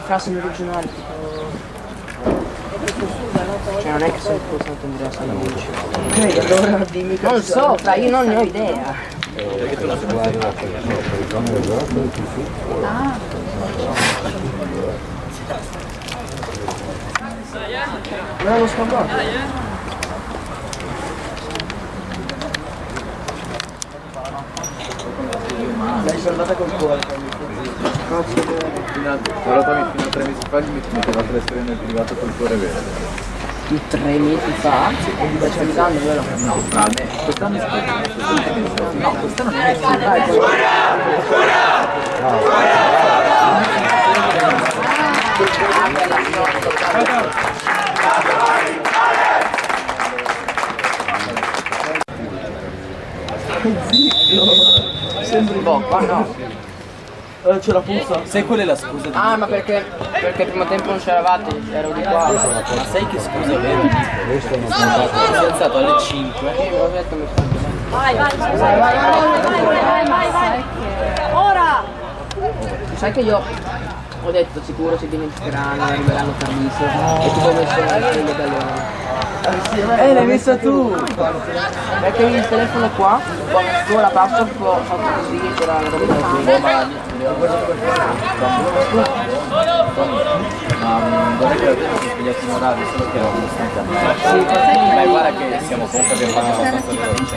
Ma sono regionali, cioè non è che sono il Sant'Andrea Salamucci. Ok, allora dimmi che non so, io non ne ho idea. Ah. Non lo scambiato. L'hai salvata col cuore. Fino a 3 mesi fa mi mettevate le storie nel privato col cuore verde. 3 mesi fa? Quest'anno vero? No, quest'anno no, quest'anno non è Sembri qua no. C'è la puzza? Sai qual è la scusa? Ah, ma perché primo tempo non c'eravate, ero di qua. Ma sai che scusa aveva? Si è alzato alle 5. Vai. Ora! Sai che io ho detto sicuro si dimenticheranno, arriveranno tardissimo e ti ho messo il medaglione. L'hai messa tu! Perché il telefono qua, tu la passo, ho fatto così e c'era la roba. Ma non è che la gente si sveglia in orario, solo che erano stanchi. Ma guarda che siamo comunque abbiamo fatto abbastanza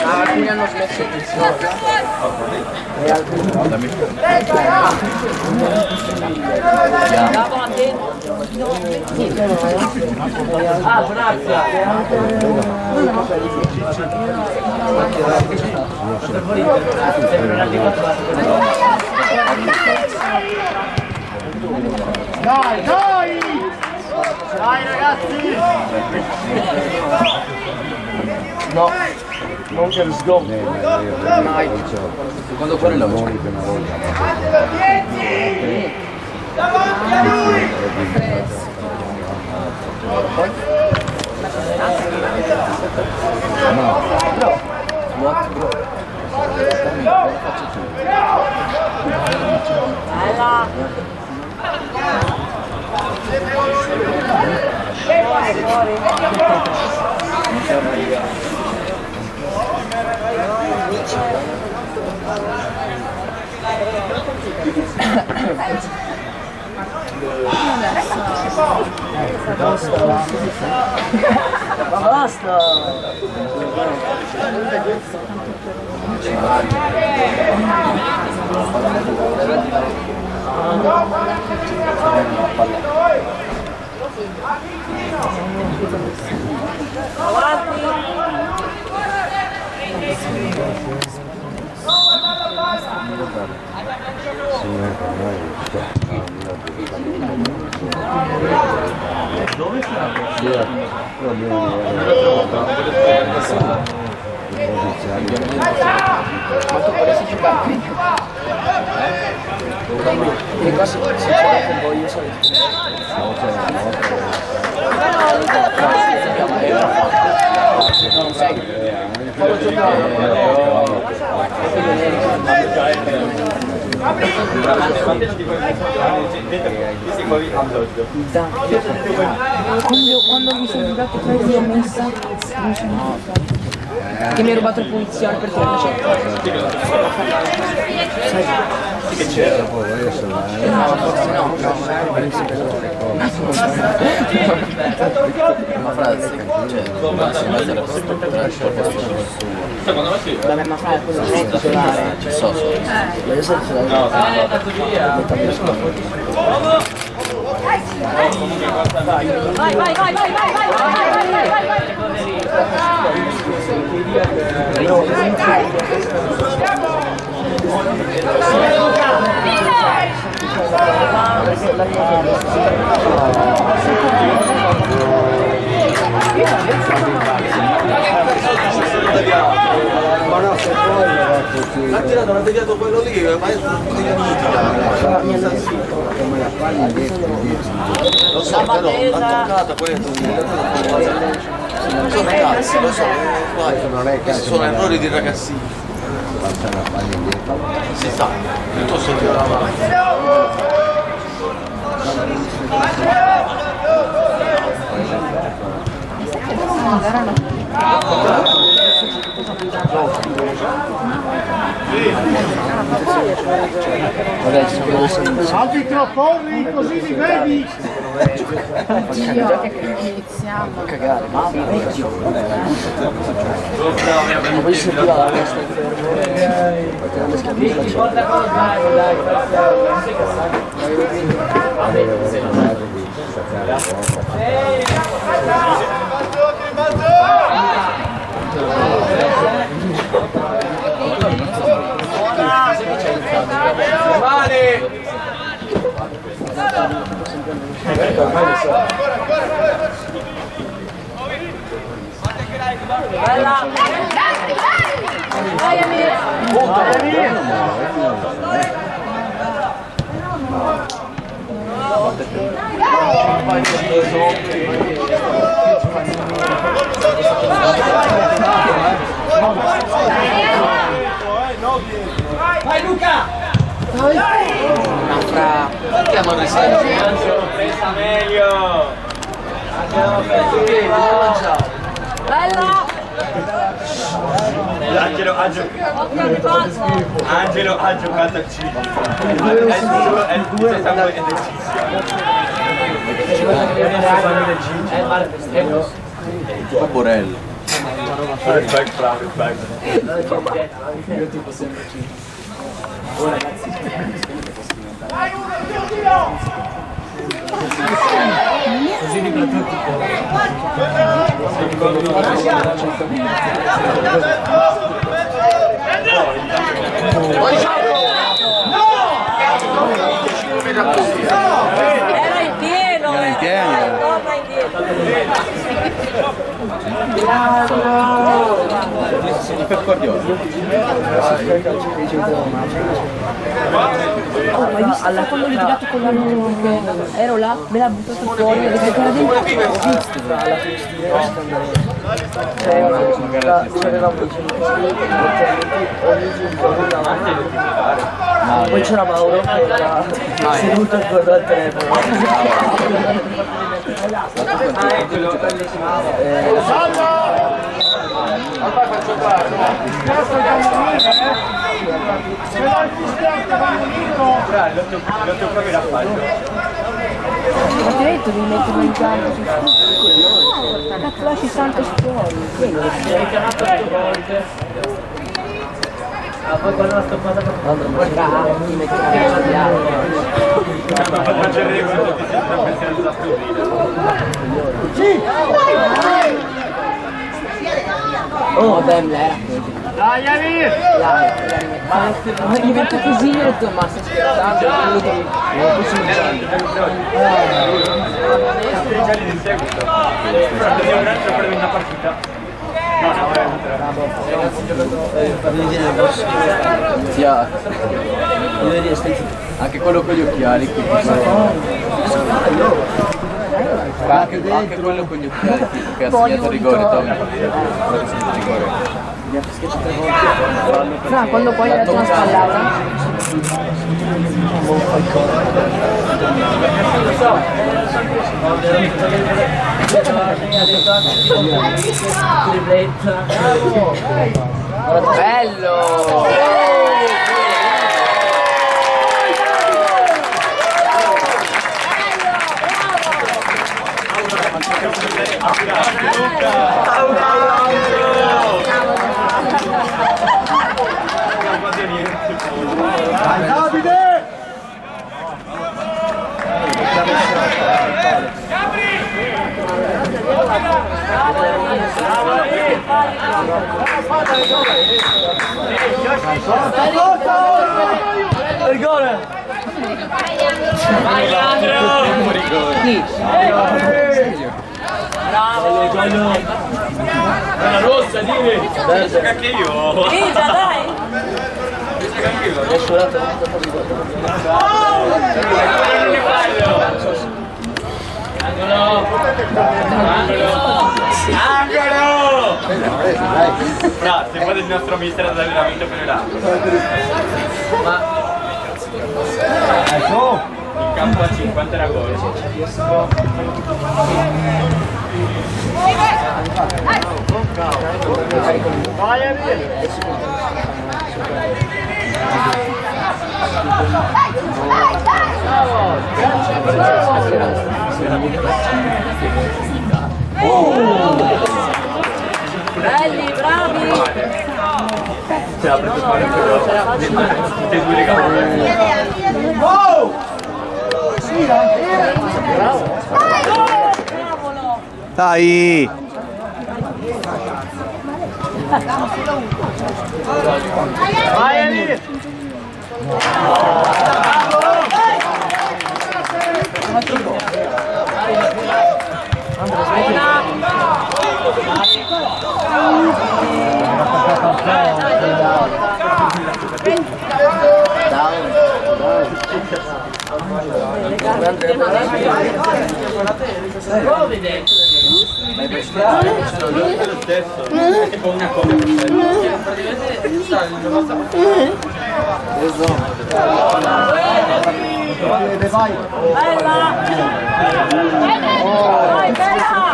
Alcuni hanno smesso di e altri Dai ragazzi! no, non c'è lo sgom. Quando fuori la voce. Davanti a lui! Basta! Dove sta? Quanto vorresti giocare? E qua si gioca con voi, io sono non sai. Farò giocare. Quando mi sono dato 3 di messa, non sono Che mi ha rubato le punizioni per tirare Che c'era? no, forse no, Ma frase, cioè, vabbè, ma fai quello che titolare. so. Io so Vai, vai, vai, vai, vai, vai, vai, vai. Ha tirato, l'ha deviato quello lì, ma è lo so, però l'ha toccata poi non sono cazzi, lo so, questi sono errori di ragazzini. Si sa, piuttosto che la Altri tropporri così li vedi? iniziamo a cagare, ma vecchio. Ma poi si sentiva la testa Bella! Vai Amir! Vai Luca! un'altra Chiamano i segni. presa meglio. Bella! Angelo ha giocato a 5. È il tuo stato Tipo Borello. Respect, respect. io tipo sempre 5. Così di per tutti. Era in pieno! Era in pieno. Torna indietro! Per Guardiola. Oh, ma hai visto alla quando ho litigato con la ero là, me l'ha buttato fuori e detto che era dentro. Ho visto alla poi c'era Mauro che era seduto con il telefono. L'ho proprio da fare. Ma ti ho detto di metterlo in campo su tutto. Cazzo lasci Santos fuori. Hai chiamato 8 volte. Ma poi quando la stoppata mi metti la calcio di oh, Demle era così. Dai Amir! Ma diventa così, io ho detto, ma stai scherzando? Non possiamo di seguito. Però devo prendere una partita. Sia anche quello con gli occhiali qui. Anche quello con gli occhiali che ha segnato rigore, Tommy. Quando poi ha dato una spallata Bello! Davide! Rigore! Vai Bravo! la rossa, dimmi! Adesso anche io! Già dai! Angolo! Grazie, poi del nostro mister dell'allenamento per il in campo a 50 era gol. Belli, bravi! Ce l'ha preso fare tutte e due le gambe. Dai! Vai Emil! Vai, bella!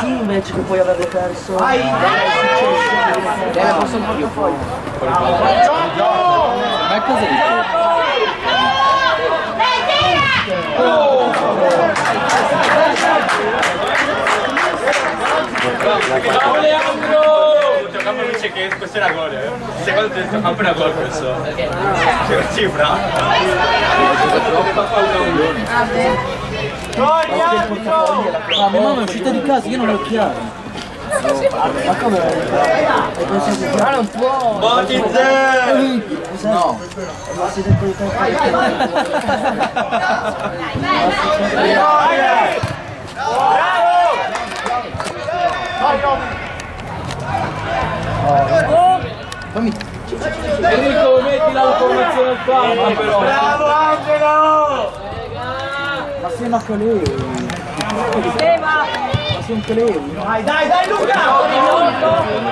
Sì, invece che puoi averlo perso. Vai! Posso un po' più fuori. Ma cosa dice? Ciao Leandro! Il tuo campo dice che questo era gol, eh? Secondo te il tuo campo era gol questo? C'è una cifra? Ma mia mamma è uscita di casa, io non ho chiaro. Ma come? Ma non può! Bottizer! No! Ma si dentro di Enrico, metti la formazione al campo però! Bravo Angelo! Ma sei ma con lei! Sistema! Ma sei un lei! Dai Luca!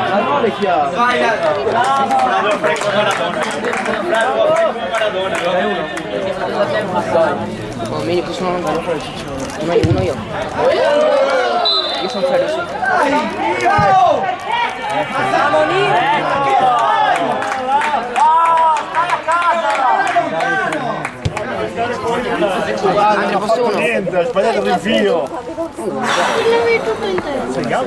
Ma non è chiaro! Vai Bravo Franco Maradona! Bravo Franco Maradona! Oh, Mini, possiamo andare a fare il ciccione. Uno io. Io sono felice. Siamo lì! Anche posso uno. Niente, hai sbagliato il rinvio! L'avevi tutto intero. Segniamo?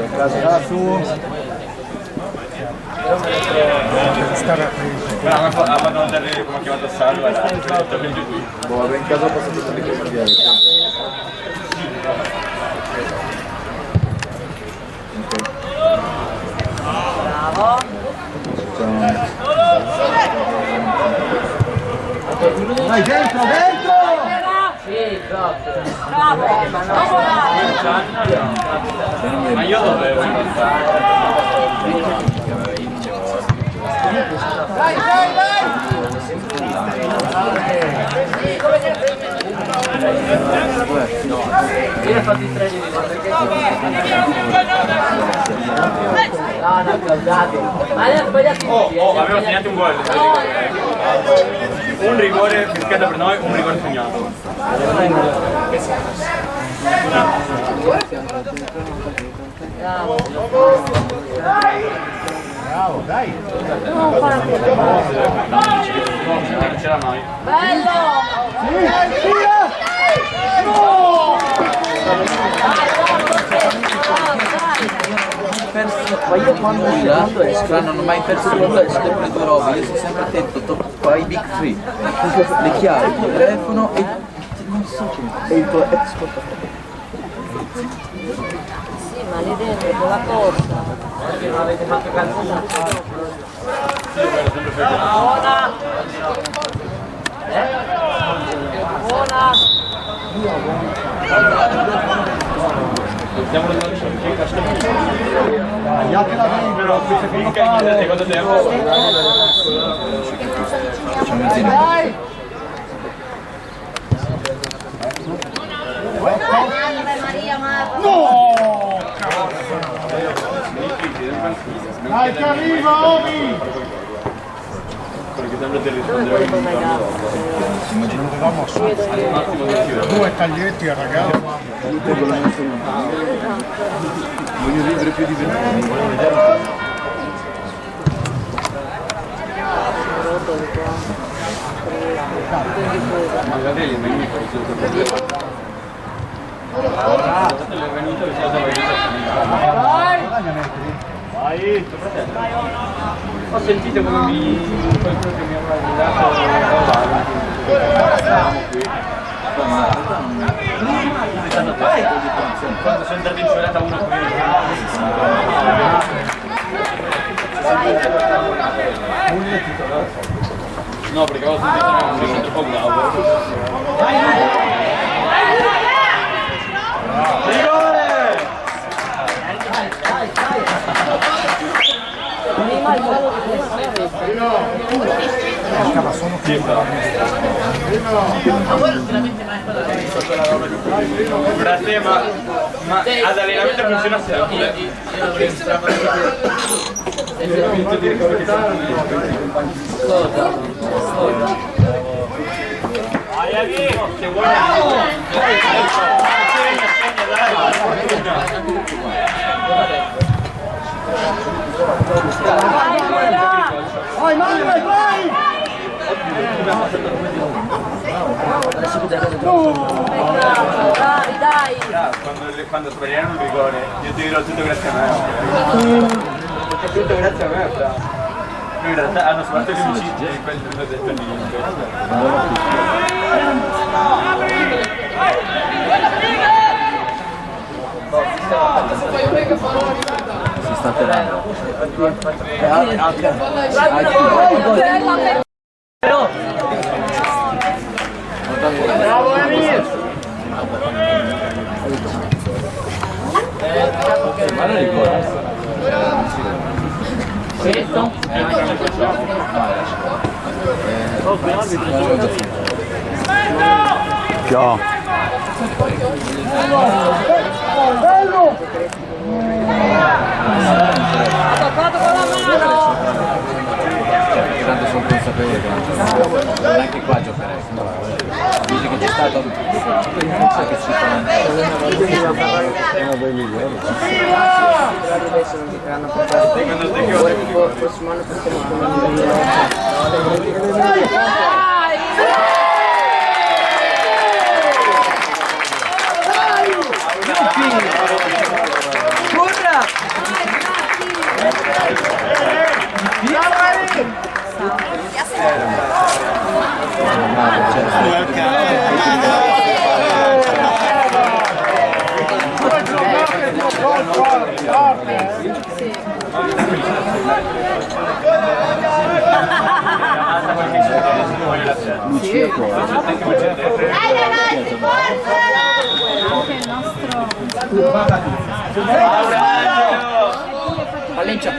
Guarda, non andare come ha chiamato Salvo, era detto meglio lui. Boh, in caso posso tutti ricambiare. Bravo! Vai dentro, dentro! Sì, troppo. Bravo! Ma io dovevo Dai, dai, dai! Io ho fatto i 3 di perché no, applaudato. Ma ne ha sbagliati tutti. avevo segnato un gol. Un rigore fischiato per noi, un rigore segnato. Bravo, dai! Non fare Non c'era mai. bello! Sì, tira! No! Ma io quando esco non ho mai perso nulla sulle due robe, io sono sempre attento, ai big three, le chiavi, il telefono e non so che. E il tuo ex portafoglio. Sì, ma lì dentro con la corsa. Perché non avete fatto calcio? Buona! Buona! Stiamo andando in Tagliate la però qui si finca inizia il secondo tempo. Dai! Maria Marta. No! Dai che arriva, Omi! Perché sembra di rispondere. Non dovevamo due taglietti a ragazzi. Voglio vivere più di 20 anni. Magari è venuto Vai! ho sentito come qualcuno che mi aveva guidato quando sono andato in giornata uno qui no perché avevo sentito un ricontro con Glauber. Prima il fallo di prima non Scava sono Grazie, ma ad allenamento funziona sempre. Vai amico, se vuoi vai, vai, vai! bravi, dai! Quando sbagliano il rigore, io ti dirò tutto grazie a me. Tutto grazie a me, bravo. In realtà hanno sbagliato le amicizie di quel che ho detto all'inizio. Si sta terrando. Bravo Emil! Ma non ricordo. Ciao! Bello! Ha toccato con la mano! Tanto sono consapevole che anche qua giocherei. Dice che c'è stato non so che si fa. Adesso non giocheranno per forse prossimo anno possiamo scia poi. Dai ragazzi, forza! Anche il nostro Valencia.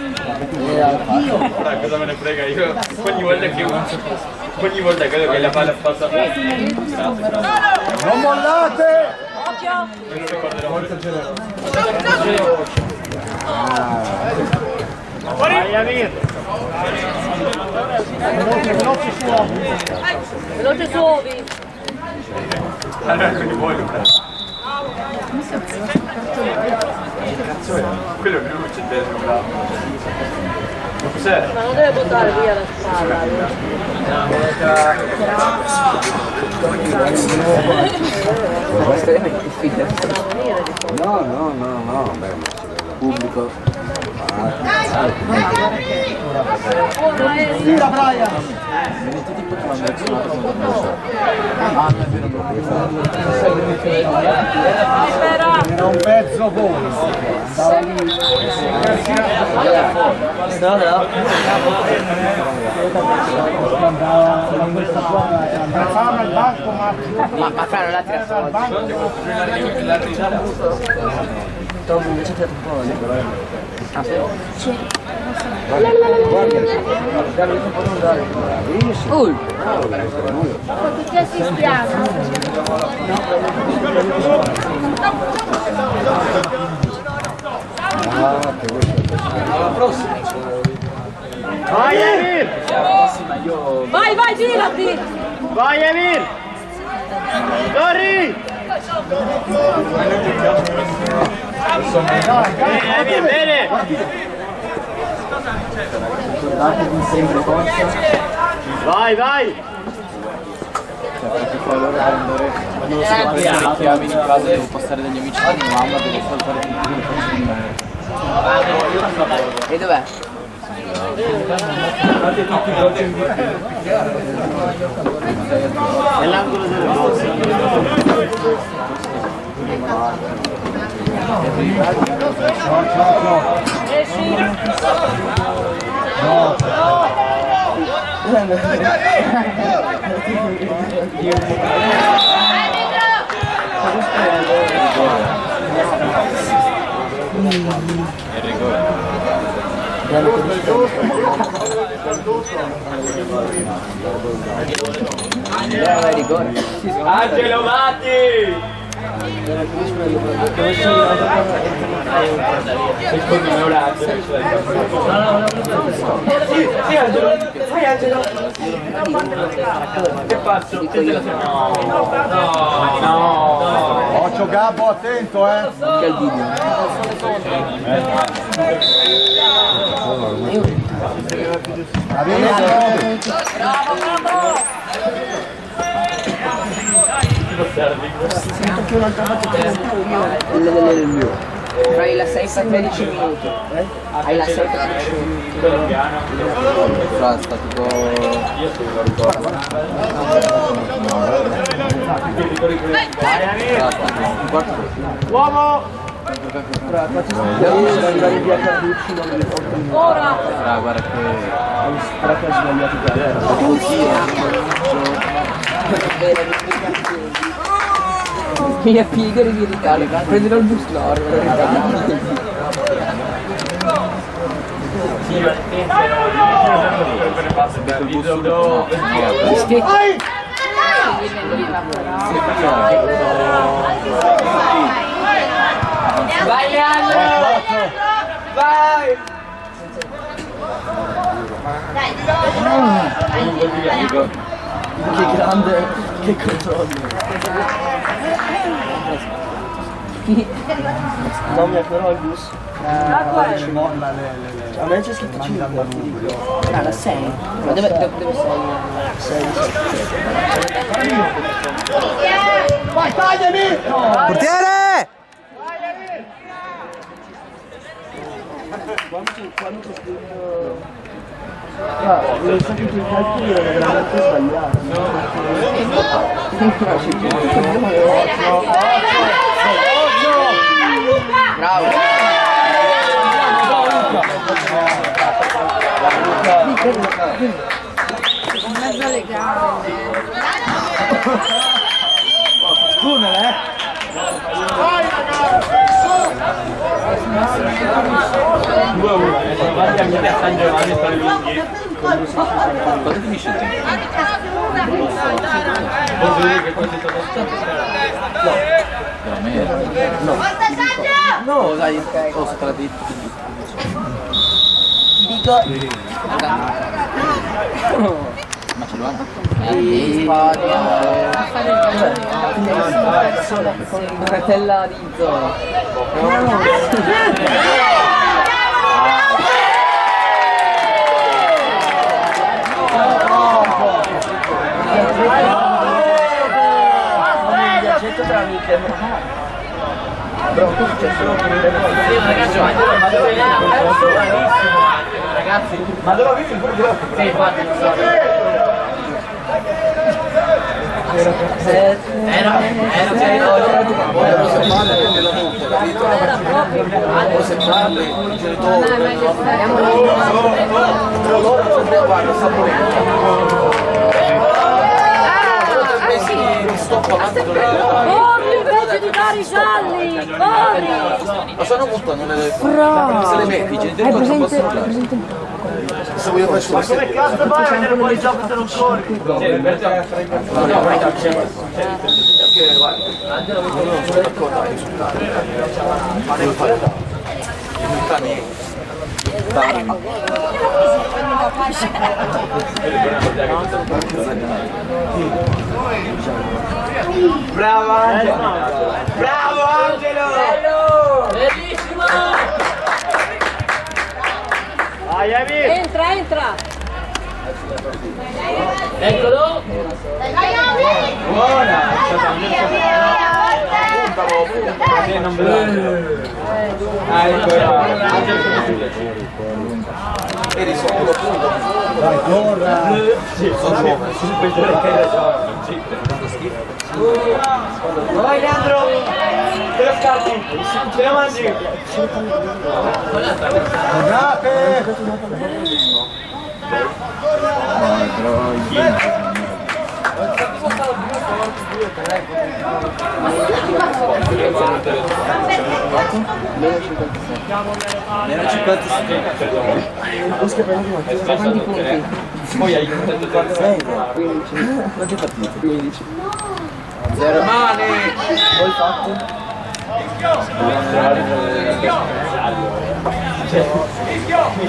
Ora cosa me ne frega io? Ogni volta credo che la palla passa. Non mollate! Me lo ricorderò. Vai Amir! Veloce su Ovi! Allora quindi vuoi quello è più centesimo, bravo. Cos'è? Ma non deve buttare via la spalla. Questo è difficile. No, beh, pubblico. Tira Brian! Venite tipo che l'hanno messo un attimo da mangiare. Era un mezzo volo. Andava lì. Andava in questa zona. Andava al banco Ma fra non la tira fuori. Tom invece c'è un po' di ah, sì. Tutti assistiamo. Vai Emir! Vai, vai, girati! Vai Emir! Corri! Bene, bene! Ricordatevi sempre forza. Vai, vai! Perché poi loro prendere, quando lo so prendere le chiavi in casa devo passare dagli amici di mia mamma, devo saltare tutti le cose di me. E dov'è? Nell'angolo del box. Angelo Matti! Secondo me ora Angelo. Sì, Angelo. Vai Angelo. Che faccio? No. Occhio Gabbo, attento Che al video. Sento che un'altra volta il mio. Hai la 6 per 13 minuti. Hai la 6 per 13 minuti. Fra sta tipo... un quarto Uomo! Devo andare via Carducci, non mi ricordo. Ora! guarda che... Però che ho sbagliato mia figlia di ritardo, prenderò il bus no, vai Leandro! Vai! Che grande, che controllo! Non mi però il bus. Ci molla A me c'è scritto 5. Ah, la 6. Ma dove sei? 6. Vai, tagliami! Portiere! Quando c'è scritto... Ah, non so che i calcoli erano veramente sbagliati. Bravo! mezzo legale. tunnel, eh? Vai ragazzi, su! 2-1, sono avanti a Mille a San Giovanni tra i lunghi. Quando finisce il tempo? Posso dire che quasi sono stato? Veramente? No, dai, Oh, se te l'ha detto. ti dico. Ma ce l'ho anche. Spagna. Con bretella di zona. Però tu c'è solo Ragazzi, Ma dove ho visto il gruppo? sì, infatti, Se parli, i genitori. Guarda, Corri invece di dare i gialli! Corri! ma sono molto, non le se le metti, i genitori non possono fare. Se vuoi fare solo Come cazzo vai a vedere poi il gioco se non corri? perché guarda, non sono d'accordo ai risultati. Ma devo fare Bravo Angelo! Bravo Angelo! Bellissimo! Vai Emi! Entra, entra! eccolo! Buona! Sì, non vedo. eri solo punto. Dai, corra! Sono giovane. Vai Leandro! Te lo scatti! Te lo mangi! Guardate! Meno 57. Quanti punti? Poi hai contato 15. Quante partite? 15. Zero mani! Poi fatto? Meglio che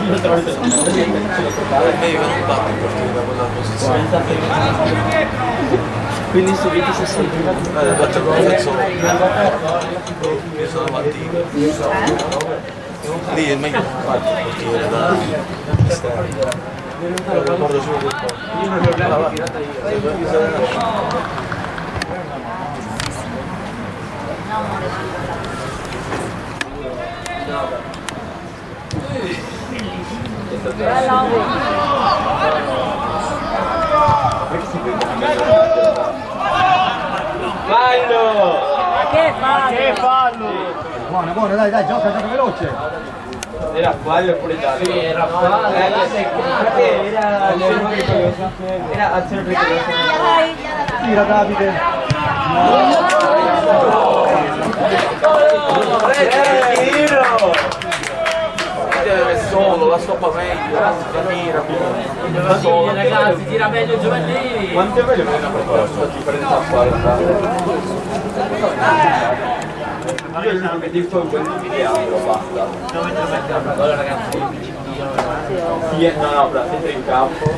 non batte perché da quella posizione. Quindi su 20-60. Faccio il pezzo. Mi sono avanti. Lì è meglio infatti perché da esterno. Ricordo solo che Fallo! Che fa? Che fallo! Buona, buona, dai, dai, gioca, gioca veloce! Era fallo oppure giallo? Sì, era fallo. Perché era azione pericolosa. Tira Davide! è solo, la stoppa meglio, tira solo. Ragazzi, tira meglio Giovannini! Quanto è meglio che una proposta di prendere a squadra? Io il nome di quel di Leandro, basta. Allora ragazzi, Sì, no, però siete in campo.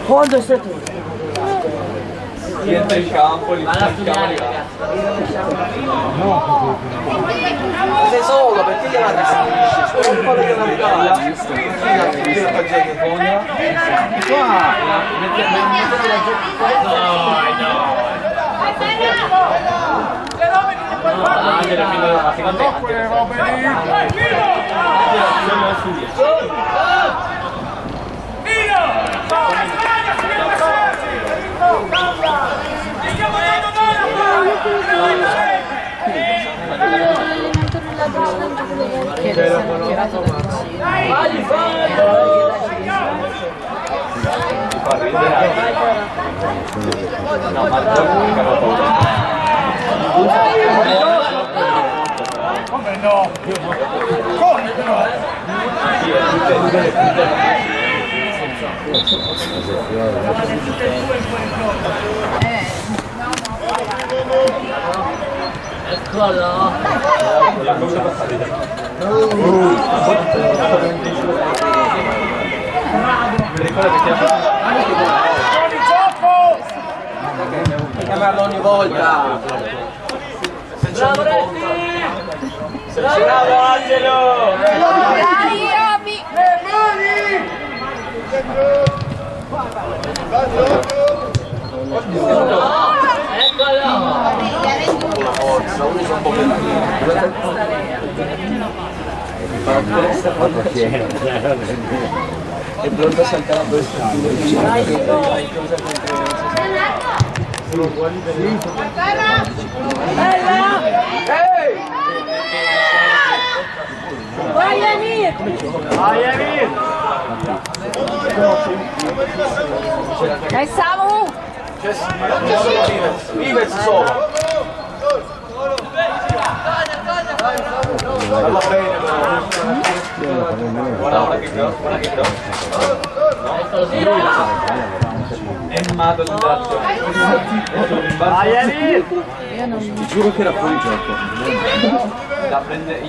Quando sei tu? Si entra in campo, li cerchiamo di là. Sei solo, perché gliela restituisci? Solo un po' di Natale. Sì, la pagina che fogna. Angela fino alla seconda. Vai, fa ridere. No, ma Giorgio mi cava paura. Come no? Come no? Eccolo! Chiamarlo ogni volta. Bravo Retti! Bravo Angelo! Dai, Roby! È pronto a saltare a Vai Emir! Dai, Samu! Rivez solo. Alla bene Guarda che è mato il braccio. Ti giuro che era fuori gioco. Da prendere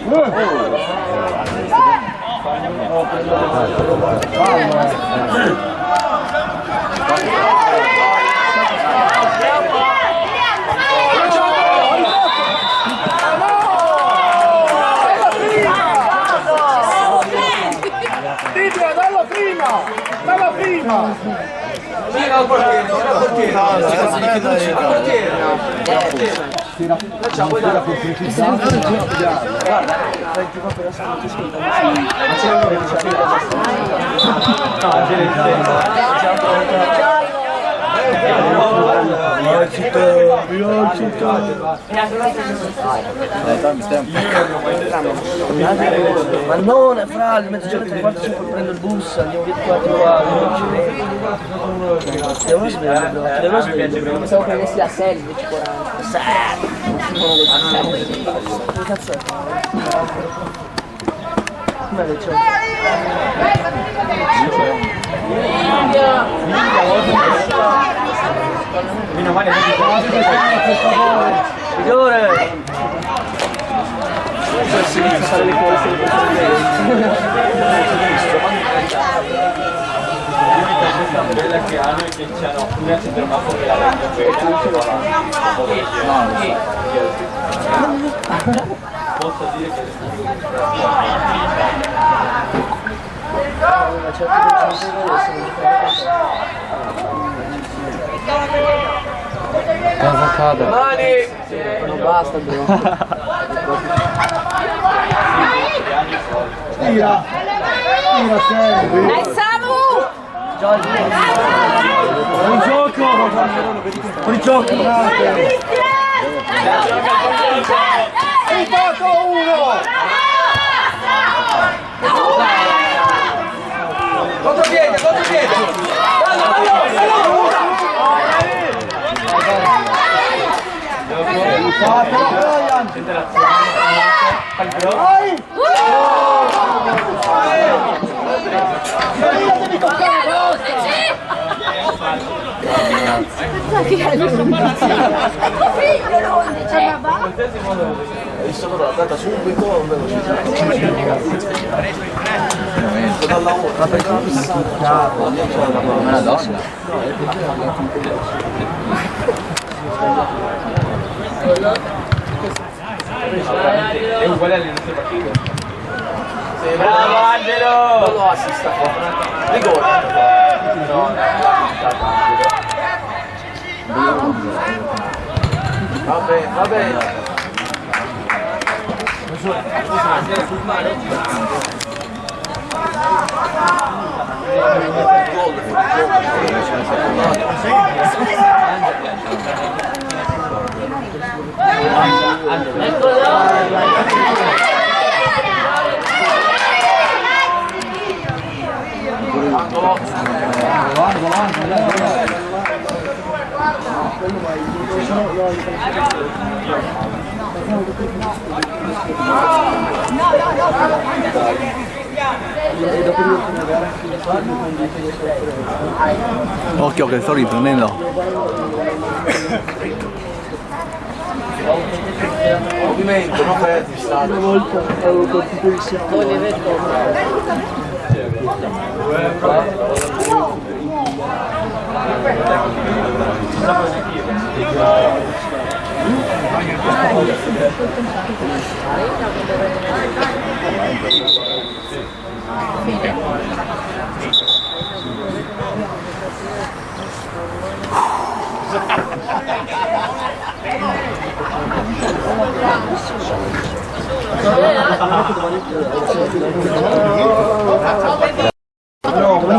Dalla prima! Tira al portiere. Facciamo poi dalla Ma non, fra, alle mezzogiorno e tre quarti c'è prendo il bus, andiamo via 4 devono svegliare, bro. Devono svegliare, bro. Pensavo che avessi la 6 invece 40. Che cazzo è? Come le c'è? meno male Signore! Si inizia a fare le corse di questa bella che hanno e che c'hanno una si ferma fuori la posso dire che cosa accade? Mani! Non basta, bro. Tira! Tira sempre! Dai, Samu! Fuori gioco! Fuori gioco! Intanto uno! Contropiede! Fatelo, Brian! Vai! Devi toccare, Sono data subito, velocità. Dalla ora perché non si Non addosso? è uguale alle nostre partite. Bravo Angelo! non lo assista qua. Rigore. Va bene. Occhio che sto riprendendo. Movimento, non fermi, state. Una volta avevo colpito il settore.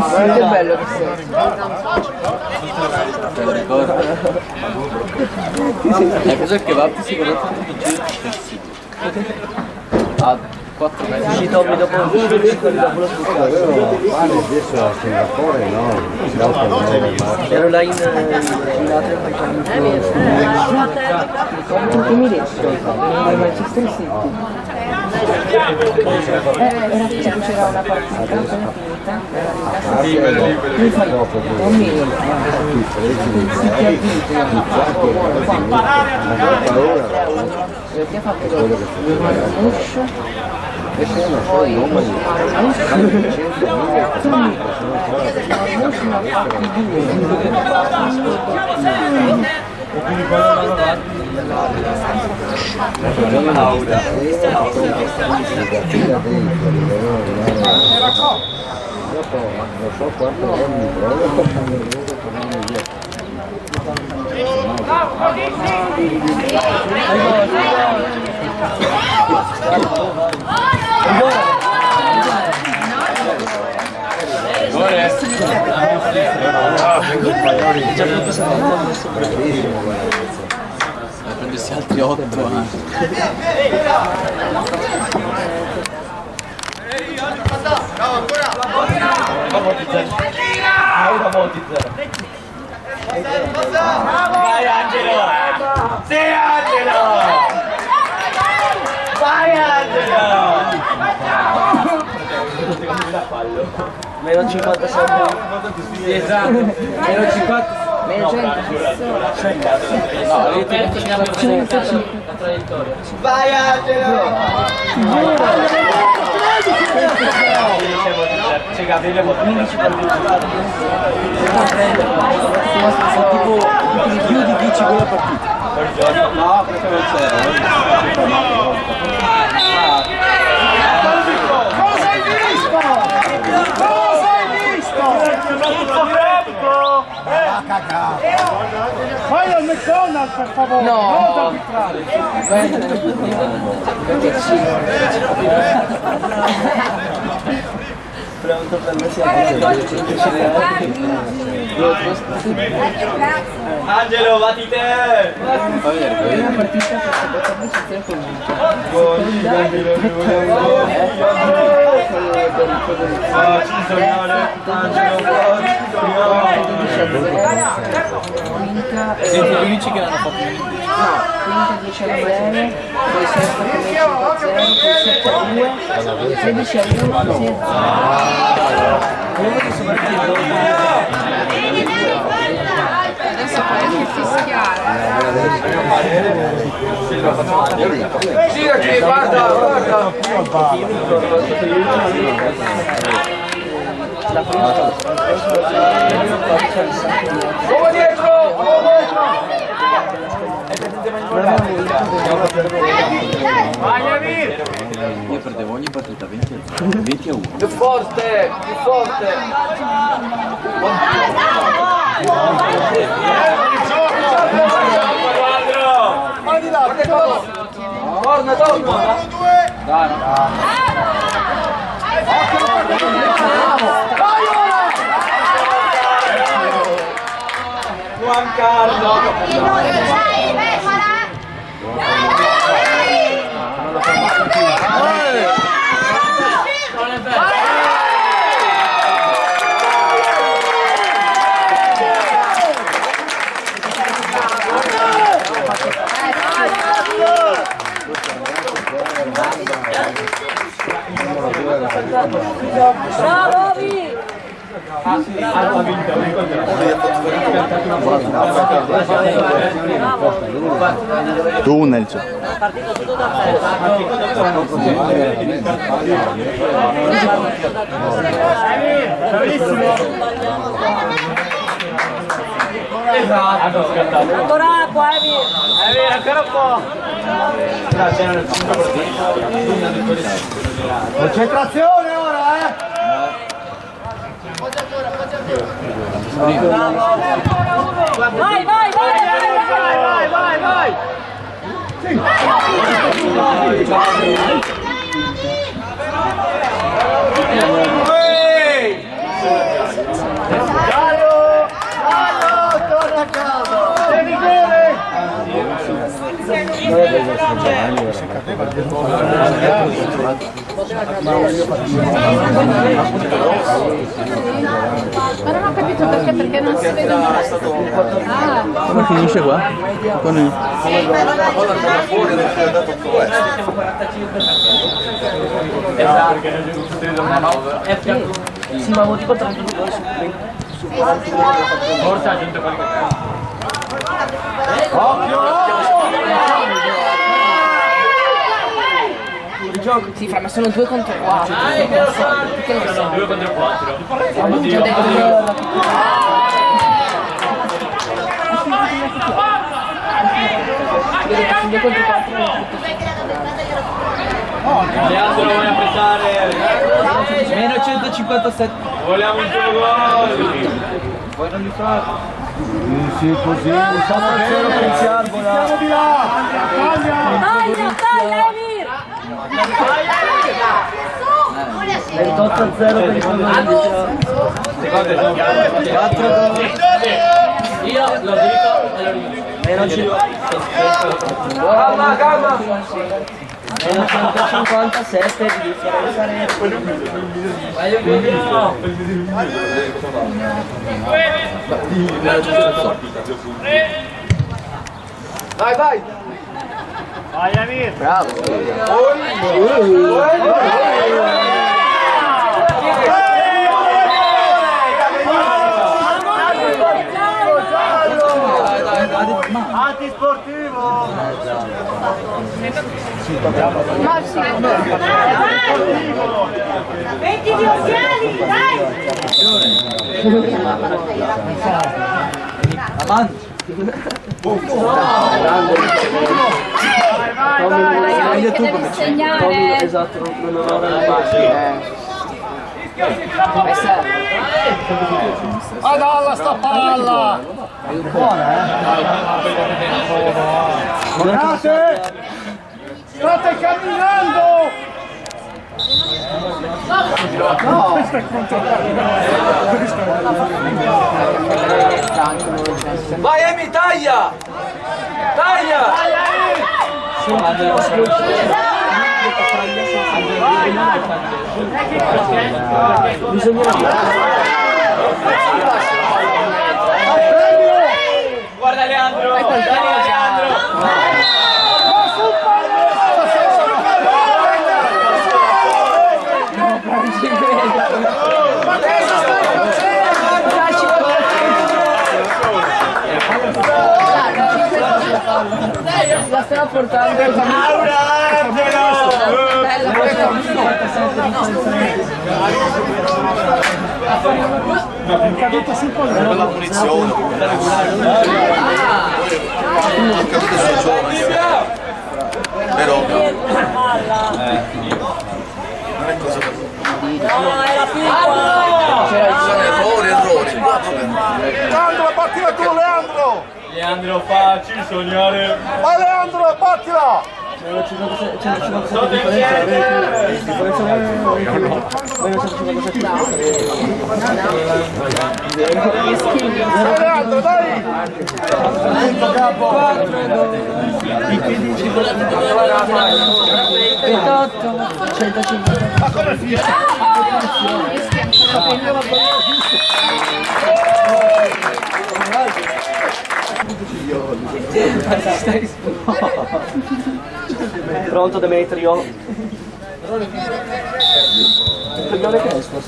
Che bello che sei. Te lo ricordo? Cos'è che va più sicuramente tutto il giro a 4 metri. Ci togli dopo la Pane adesso a Singapore no, ero là in tutti mi riesco a Manchester City. C'era una partita appena finita, mi fai non mi si è perché ha fatto uscio poi non so quanto anni Prendersi altri 8 Vai Angelo! Sì Angelo! Vai Angelo! meno 57 Esatto! meno 50 meno 100 Vai Angelo! C'è Gabriele con 15 partecipati. tipo più di 10 con la partita. No, perché non c'era. Cosa hai visto? Cosa hai visto? Vai al McDonald's per favore, No. non ad arbitrare. Perché sì. Pronto per me Angelo, batti te! Fa vedere è una partita che se potrebbe essere senti gli unici che hanno fatto no, quinta 10-0, poi sesta come 5-0, poi 7-2, 16-1, sì. Adesso puoi anche fischiare. Girati, guarda, guarda! Uomo dietro! Uomo dietro! Vai Emir! Io perdevo ogni partita 20-1. Più forte! Più forte! Torna, torna! Dai! Juan Carlo! Bravo, Vi! Tunnel c'è. Partito tutto da te. Esatto, scattato. Ancora acqua, Emir! Ancora un po'. Concentrazione ora, Vai, vai, vai, vai! torna a casa! Devi bere! Ma non ho capito perché non si vedono. Ah, Come finisce qua? Con... Sì, ma avevo tipo 32 gol su 40 Forse ha aggiunto qualche il gioco. Sì, ma sono 2 contro 4. Perché non so? 2 contro 4. Avevo già detto che 2 contro 4. Leandro vuole apprezzare. Meno 157. Vogliamo un tuo gol. Poi non li fa. Sì, così, siamo a 0 per il Ciarbola. Siamo di là! Taglia, Emir! 28 a 0 per il Ciarbola. 4 gol. Io lo dico e lo dico. Meno 157 di differenza. Vai, vai! Vai Amir. Bravo. Antisportivo! ma sì. Metti gli occhiali, dai! Avanti. Meglio tu come segnare. Esatto, non ho la parte. Dalla sta palla! Buona, Guardate! State camminando! No! Questo è Vai Emi, taglia! Taglia! Guarda Leandro. La stiamo portando. è caduto sul pollo. La punizione. Però non è cosa per No, era piccola! errori. Leandro, battila tu, Leandro! Leandro, facci sognare. Vai Leandro, battila! Leandro, dai! Capo! 28, 150. Ma come finisce? Pronto Demetrio? Dove cresco?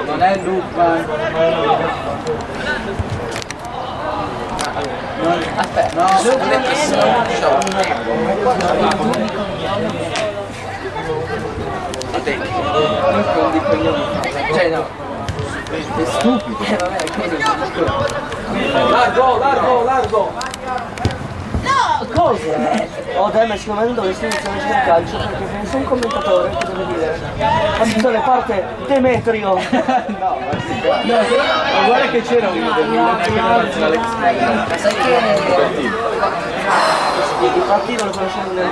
Non è Luca. Aspetta, No, cioè no. È stupido. Vabbè, Largo! no, cosa? Oh dai, ma secondo me non dovresti iniziare a giocare a calcio perché se nessun commentatore cosa deve dire? Ha visto le parte Demetrio. no, ma guarda che c'era uno del Milan che non faceva l'ex. Ma sai che il partito lo conosciamo nel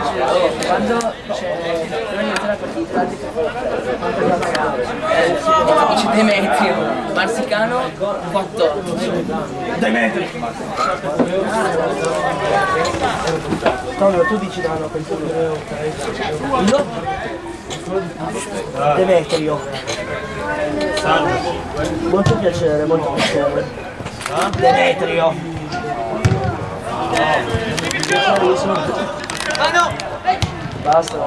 quando c'è prima di iniziare la partita dice Demetrio, Marsicano 14. Demetrio! Tonio, tu dici no, penso no. Demetrio. Molto piacere. Demetrio. Basta.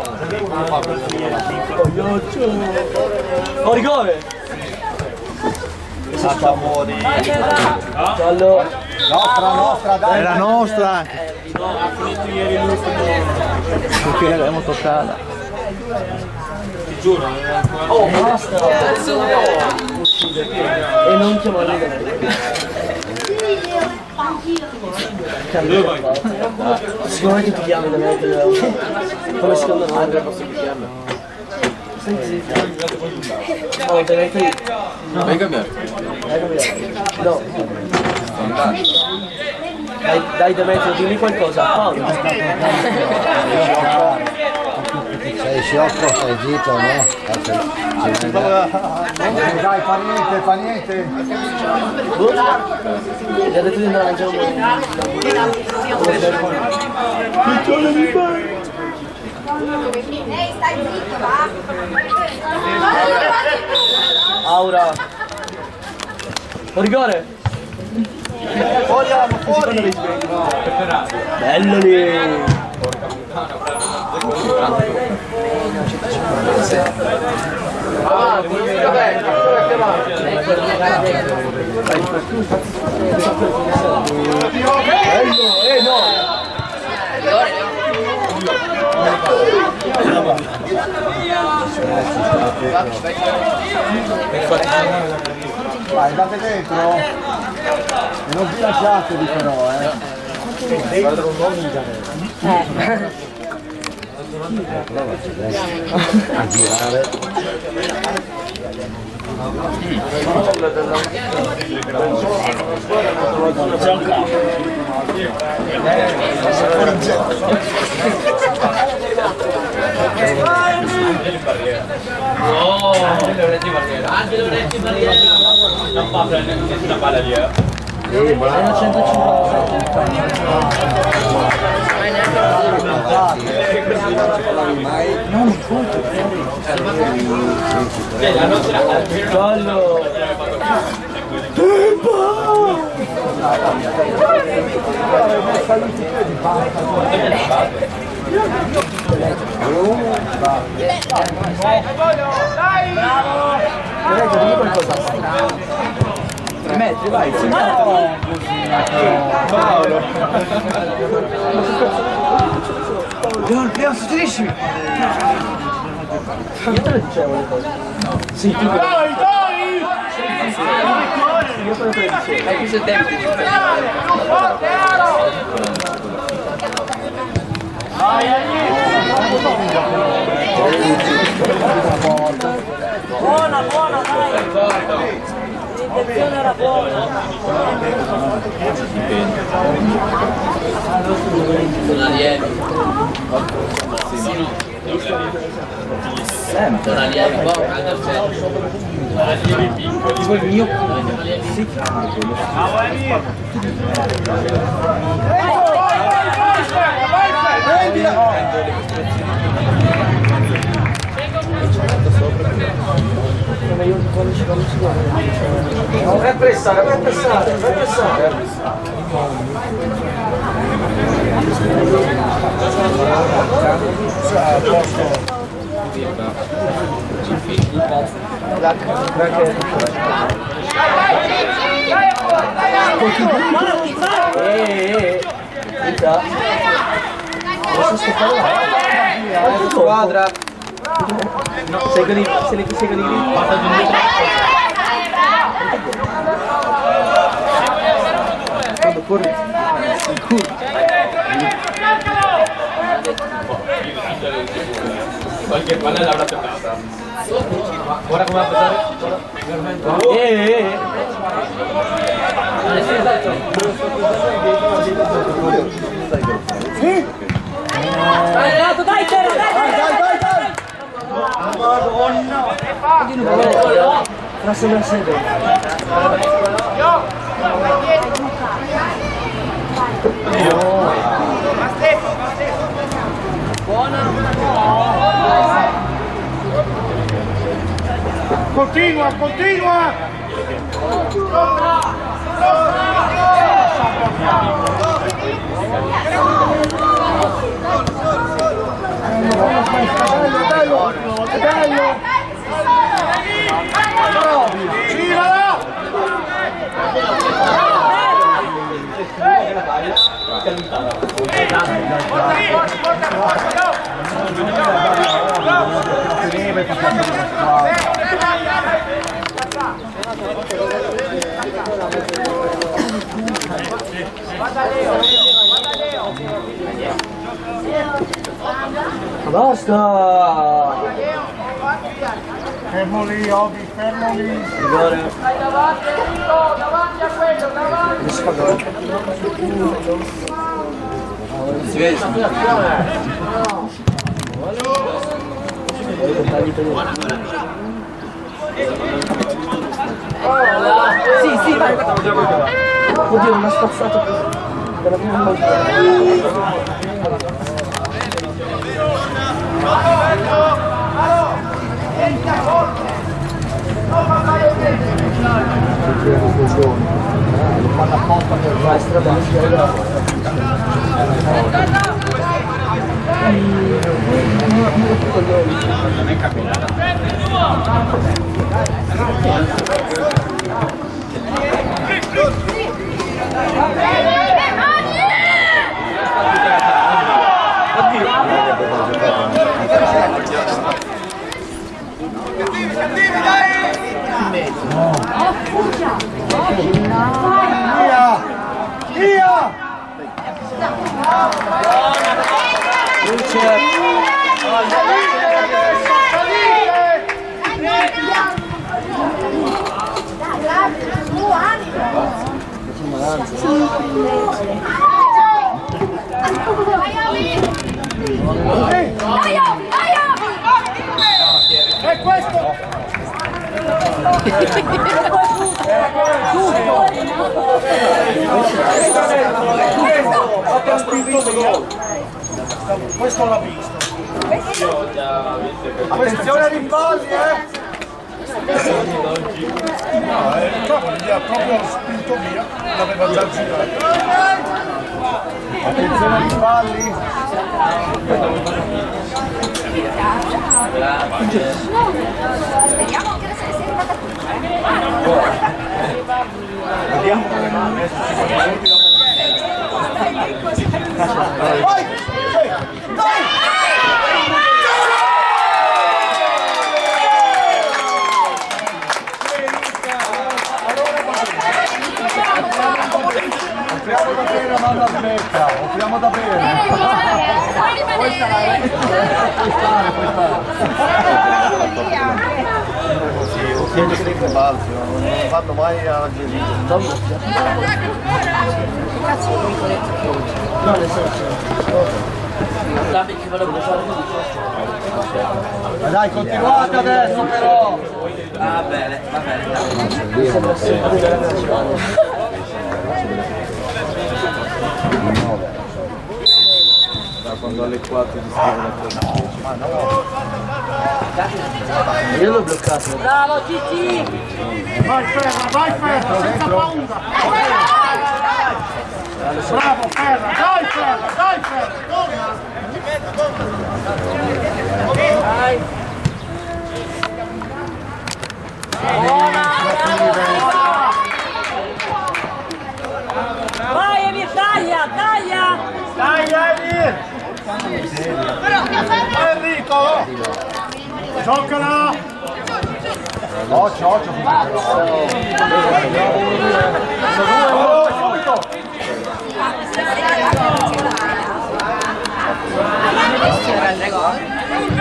Oh, rigore! Giallo. Nostra, dai. Era nostra. Perché l'abbiamo toccata. Oh, basta! E non chiamare secondo me ti chiami da me come secondo me Andrea posso chiamarlo? Oh, Demetri Vai cambiare. no dai Demetrio, dimmi qualcosa. Paolo Sei sciocco, stai zitto, no? Dai, fa niente. gli ha detto di andare a mangiare Ehi, stai zitto, va! Aura rigore fuori bello lì bello, no Vai, andate dentro. E non vi lasciatevi però, Dentro non mingiare. A girare. Anche Lorenzi Barriera non fa prendere nessuna palla lì, Meno 150. Non conto. la nostra Giallo. Metri, vai, si Paolo. Leon, suggeriscimi. Io te lo dicevo le cose. Sì, tu dai! Io te lo dicevo. Hai chiuso il tempo. Buona, dai! L'intenzione era buona! Sono allievi. Sempre. Sono allievi, Tipo il mio. Si chiama quello. Vai a pressare, vai a pressare, vai a pressare. Squadra. Segui lì. Quando corri, Qualche palla l'avrà toccata. Guarda come va a pesare. Dai, Tero, dai! la sembra sempre. Continua, continua! È bello! Girala! Basta! Fermo lì, Obi, fermo lì! Rigore. Davanti a quello, davanti! Si vede? Sì, vai! Oddio, mi ha spazzato dalla prima volta. Non è capitato. Via! Via! E questo! Questo l'ha visto. Attenzione ai rimpalli, No, gli ha proprio spinto via, l'aveva già girato. Attenzione ai rimpalli. Speriamo che adesso sia arrivata Vediamo. Vai! Offriamo da bere, mamma smetta, offriamo da bere. Puoi stare. Siete che balzi, non fanno mai a No, nel senso. Che volevo fare Dai, continuate adesso però! Va bene. mi sembra sempre della nazionale. Da quando alle 4 di sera. Io l'ho bloccato. Bravo Gigi! Vai Ferra, senza paura. Bravo Ferra, dai Ferra, torna. Vai Emir, taglia! Dai Emir! Enrico! Giocala! Occhio! Subito!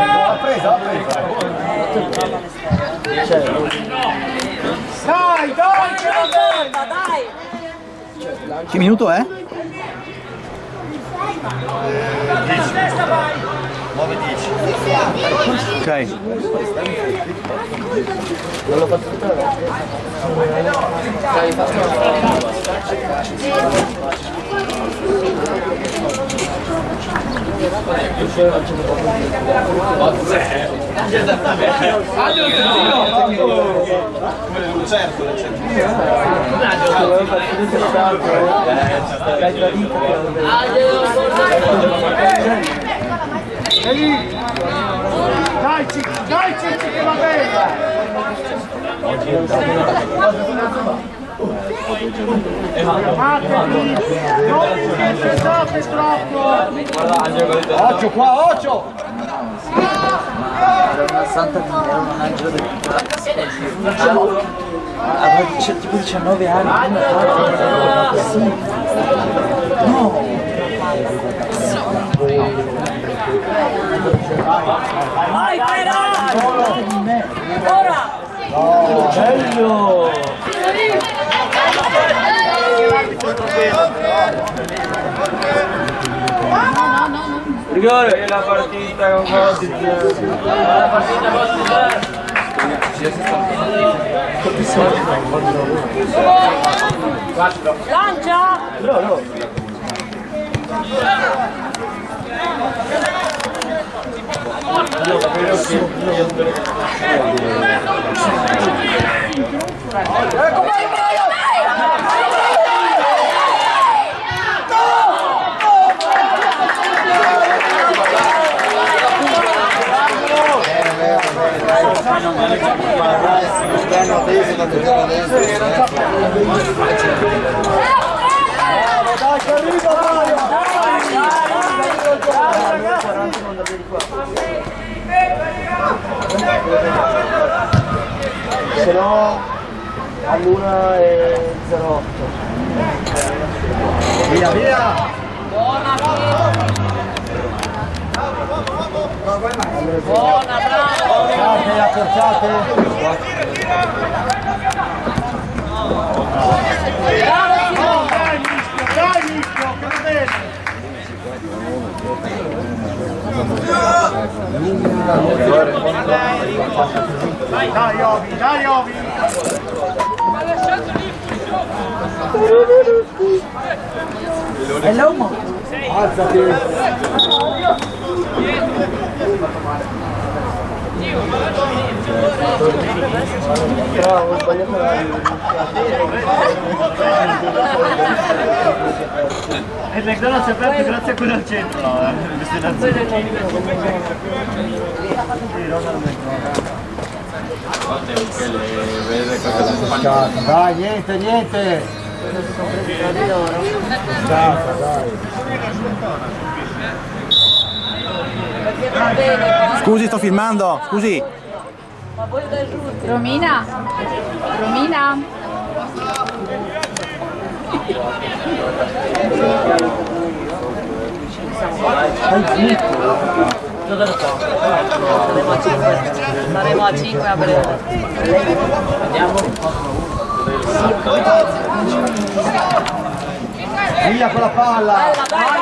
Ha presa! Dai, Dai! Che minuto è? 9-10. Ok. Non l'ho fatto tutta la Dai Cicci che va bene! Fermatevi! Non vi incentrate troppo! Occhio qua, occhio! Era una santa, era un angelo del aveva tipo 19 anni. Sì. No. Vai Ferra! Ora! Bello! Rigore! La partita con Kostic. La partita Kostic. Lancia! Dai che arriva Se no all'1:08. Via! Buona, bravo! Accorciate! Dai Mischio, che bene! Dai Ovi! È l'uomo! Alzati! Bravo, ho sbagliato E McDonald's è aperto grazie a quello al centro, no? Dai, niente! Scusi, sto filmando, scusi. Ma voi dai giusto! Romina! Saremo a 5 a breve. Andiamo? Via con la palla! Dai,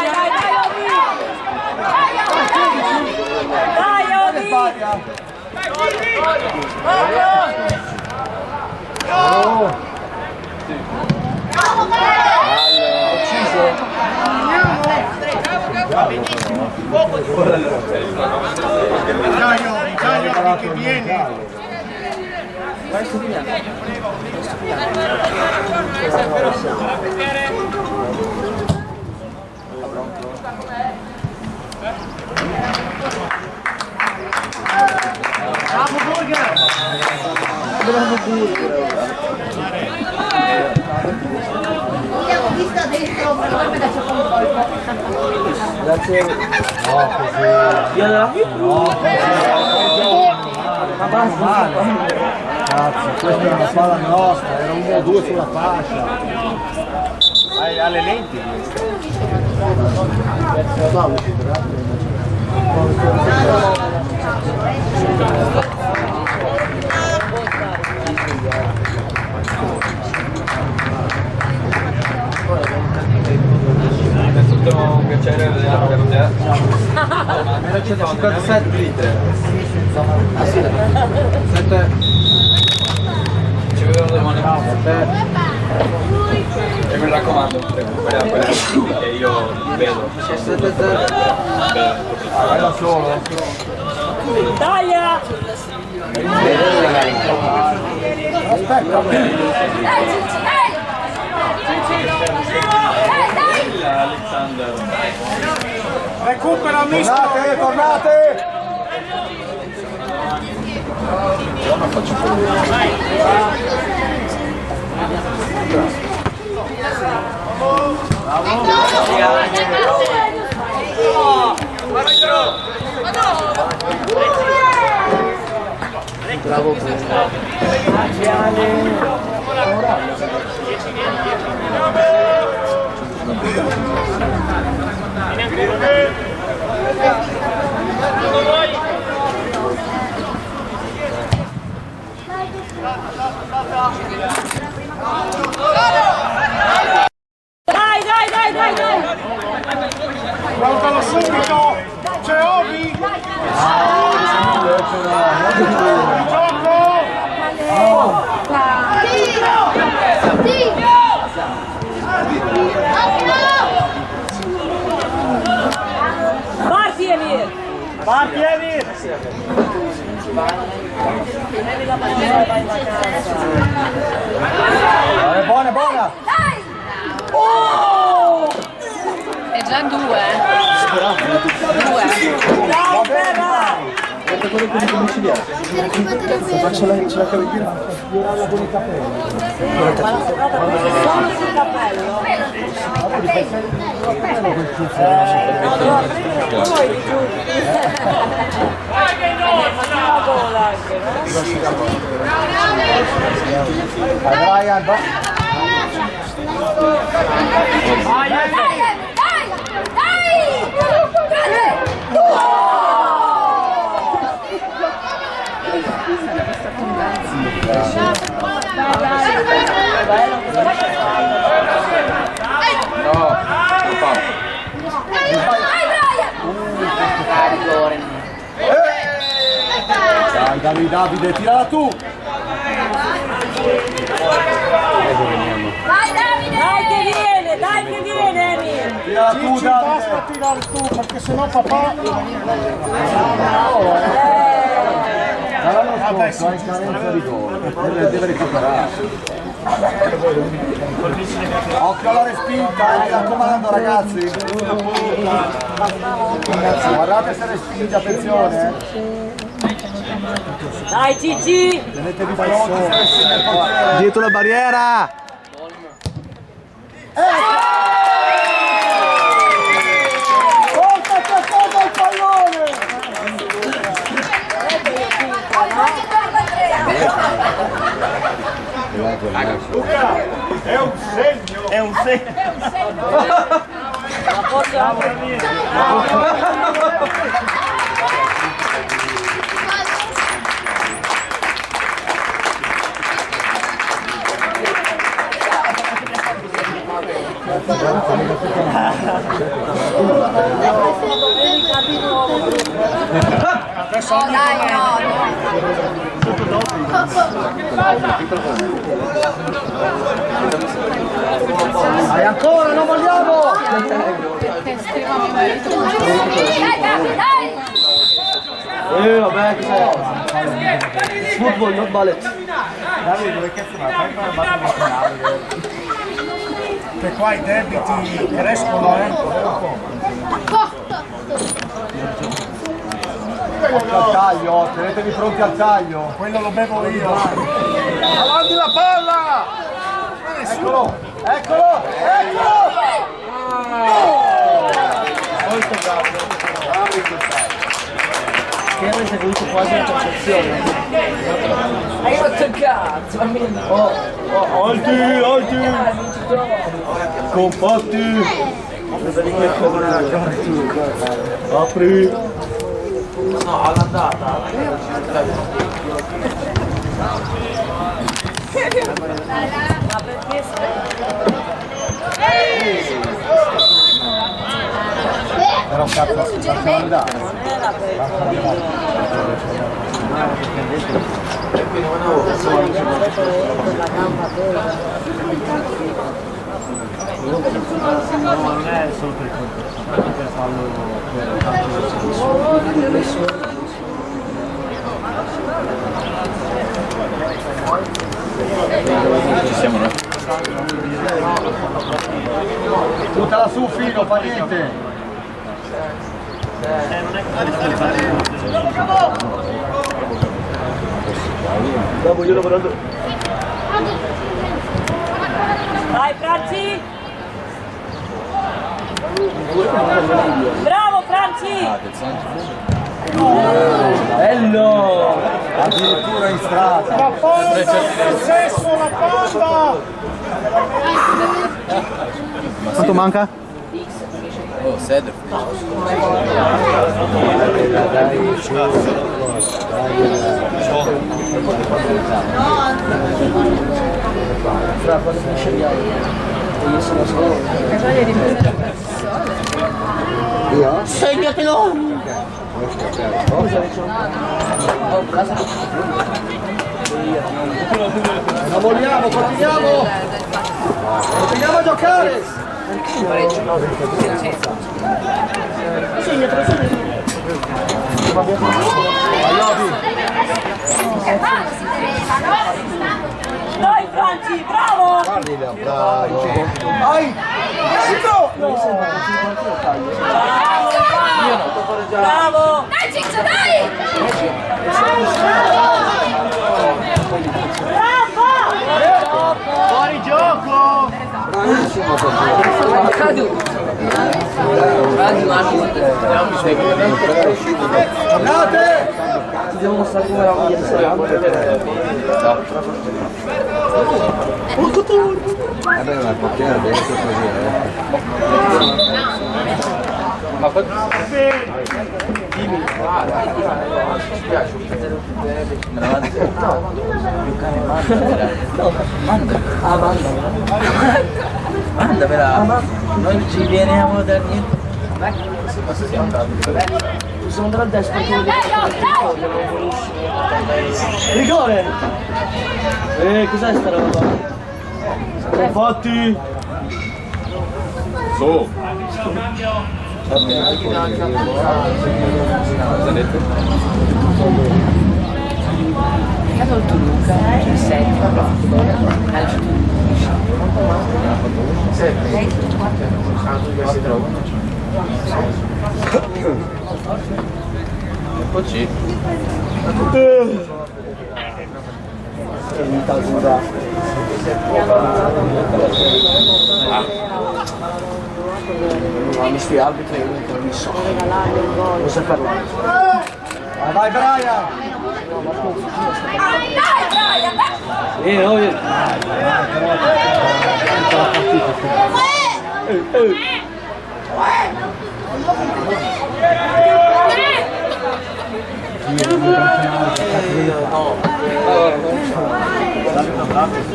Ovi! Dai Ovi! imparato il mondiale. Vai su Vignano. Bravo Burger! Bravo Burger! Abbiamo visto dentro, per me da un colpo. Grazie. No, così. Via della No, ma basta. cazzo, questa era una palla nostra, era 1-2 sulla fascia. Alle lenti. È tutto un piacere vederlo con te. Era 157 litri. Ah sì, 7. Ci vediamo domani. E mi raccomando, recupera quella che io vedo. 7-0. Vai da solo. Taglia! Aspetta, Alexander. Recupera misto! tornate, tornate! Bravo Dai! Guardalo subito! C'è Ovi! Parti Emir! Parti Emir! Buona, buona! È già 2. Va bene, guarda quello con i domiciliari. Faccio la cabellina. La con i capelli. Solo sul cappello. Brian, va. No, Dai Davide, tirala tu! Dai che viene Emir! Tirala tu Ci basta Davide! tirare tu, perché sennò papà... Dall'anno scorso ha in carenza di gol, deve recuperare. Occhio alla respinta, mi raccomando ragazzi. Guardate se respinge, attenzione. Dai Gigi! Tenetevi pronti se respinge il portiere. Dietro la barriera! Porta a fondo il pallone! È un segno! È un segno! Adesso Dai ancora, non vogliamo! Dai! Vabbè, che sei? Football, not ballet. Davide, dove cazzo va? Fai fare battere finale. Che qua i debiti crescono, Al taglio, tenetevi pronti al taglio. Quello lo bevo io. Avanti la palla! Eccolo, eccolo, eccolo! Molto bravo. Che avete voluto quasi una concezione. Hai rotto il cazzo, bambino. Alti! Compatti! Apri! No, all'andata. Era un cazzo, la non è solo per farlo Ci siamo noi. buttala su filo, fa niente. Dopo io lavorando. Vai Franci! Bravo Franci! Bello! Addirittura in strada. La palla! Sesso, la palla! Quanto manca? Oh, Cedric. Fra quando finisce via io sono solo. Io? Segnatelo! Non vogliamo, continuiamo! Continuiamo a giocare! Dai Franci, bravo! Bravo! Vai! Bravo! Dai Ciccio, dai! Bravo! Fuori gioco! Andate! Ti devo mostrare come eravamo ieri sera. Vabbè, una portiera deve essere così, Ma poi... Me la mandi? Mandamela. Non ci vieniamo da niente. Cosa siamo andati? Possiamo andare a destra perché non rigore! Cos'è sta roba? Infatti! Su! Caso il Toluca, il 7, calcio Un po' C. Questi arbitri io non capisco. Non sa parlare. Vai Brian!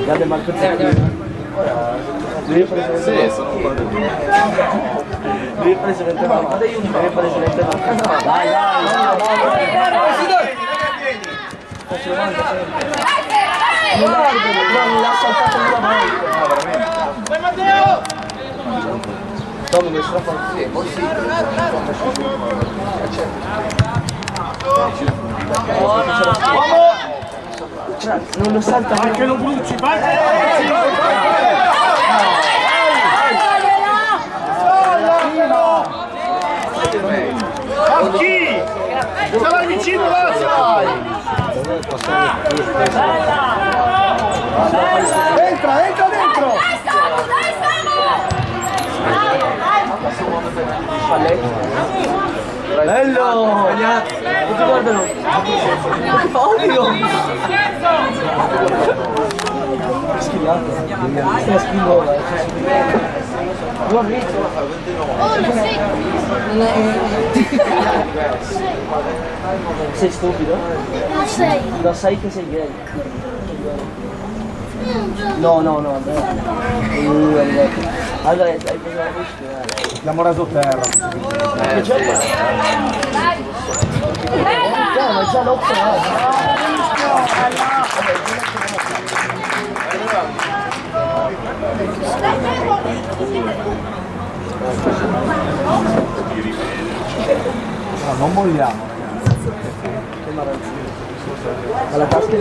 Date Marco Sì, sono qua. Lui è presidente Marco. Lui è presidente Marco. Vai, non l'ha saltato una volta. Vai Matteo! Tommy mi sta facendo. Non lo salta Vai che lo bruci, vai che lo bruci! A chi? Se vai vicino là se vai! Entra dentro! Bello! Tutti guardano! Ovvio! Schillato! Stai spingola! Guarda! Sei stupido? Non sei. Lo sai che sei gay? No. Allora hai preso la muscolo. Abbiamo reso terra. Ma già l'ho preso. Non molliamo. Alla tasca di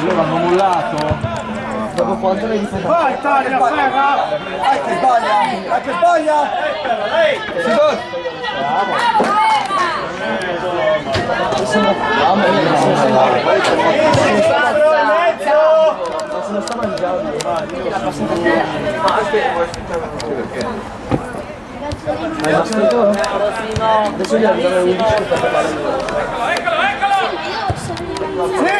Loro hanno mollato. dopo quanto l'hai fatto? Vai Italia, ferra! Vai che sbaglia! Si se lo sta mangiando. Hai ascoltato? Adesso gli arrivano 11 per fare. Sì!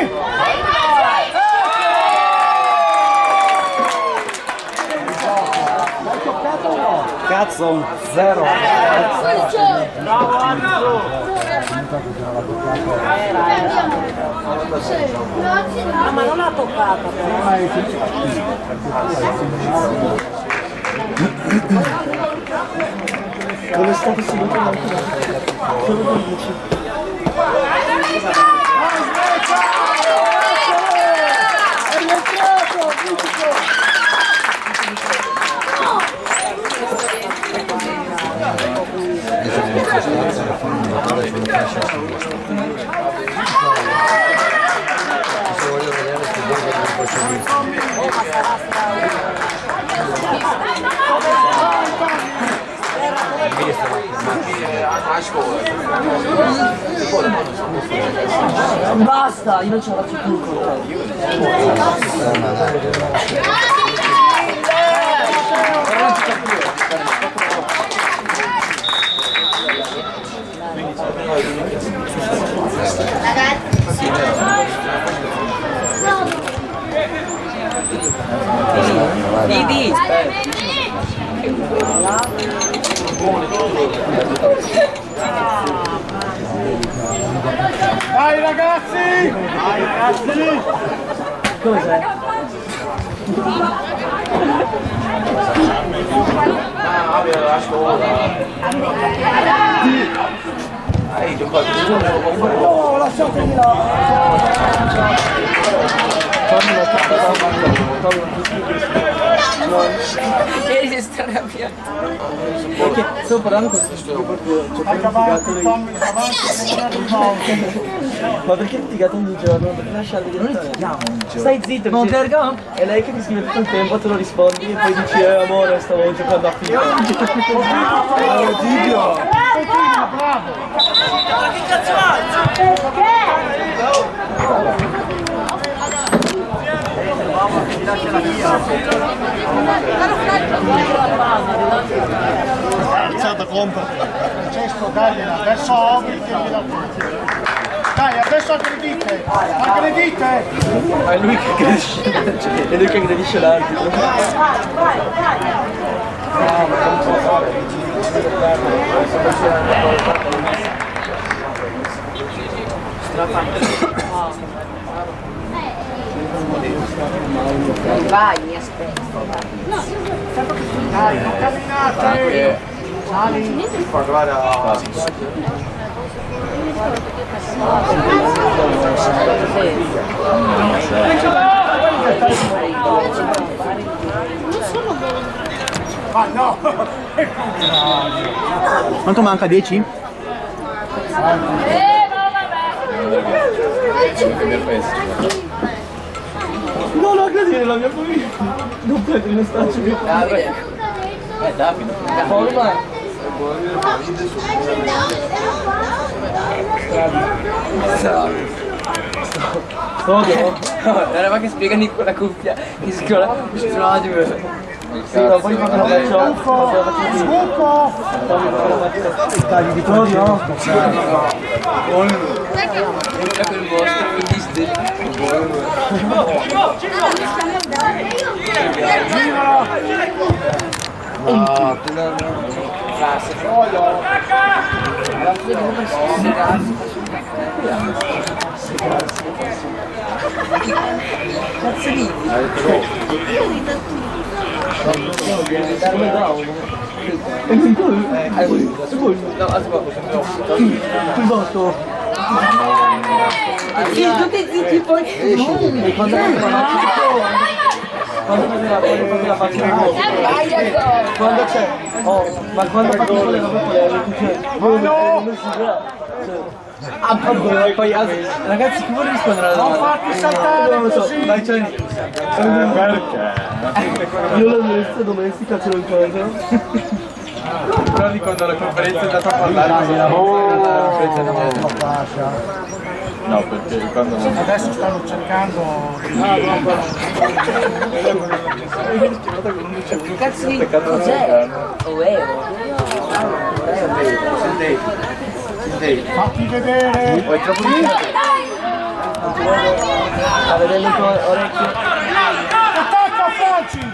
Cazzo, 0. Bravo Anzo! Ma non ha toccato Dove state seduti in macchina? Solo 12. Basta, io non ce la faccio più con Vedi? Vai ragazzi! Come sei? No, lasciatemi là! Ieri si sta arrabbiando. Perché stavo parlando con questo proprio ma perché litigato ogni giorno? Perché lasciarli direttamente? Stai zitto, non terga? È lei che ti scrive tutto il tempo, tu lo rispondi e poi dici amore stavo giocando a FIFA. Giglio! Bravo! Che cazzo alza? Alzata compra! Cesto, dai, adesso Ogri che mi dà tutto! Dai, adesso aggredite! Aggredite! Ma è lui che aggredisce, è lui che aggredisce l'arbitro. Vai, mi aspetta. Dai, non camminate! Sali! Fa provare a... Ma no! Quanto manca? 10? Non lo aggredire la mia famiglia. Non prendere uno straccio di Davide. ormai. Era ma che spiega con la cuffia che scuola. Sì, ma poi quando la faccio sbuco! Tagli di tutti, no? Entra quel mostro, quindi cazzo ridi? Darmi down. No, aspetta. Il botto. Sì, tutti zitti poi. E quando la faccio quando c'è ma quando faccio quelle robe poi ragazzi chi vuole rispondere alla domanda? Non fatti saltare non lo so dai Gianni perché? Io l'università domestica ce l'ho in casa. Però di quando la conferenza è andata a parlare no, perché quando Adesso stanno cercando Che cazzo di cos'è? fatti vedere Vuoi troppo vicino? a vedere le tue orecchie attacca Franci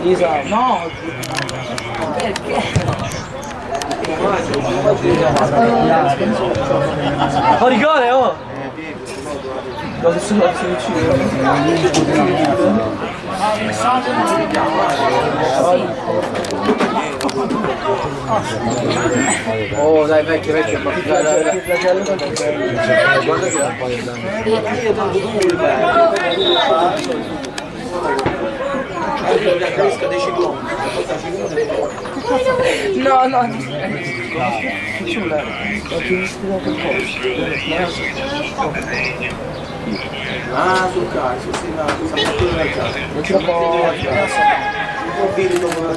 Isa, no! Perché? oh rigore oh cosa sono vicino Oh dai vecchio, dai. No, no. Ah, sul cazzo, sì, no, non ce la può dire dopo la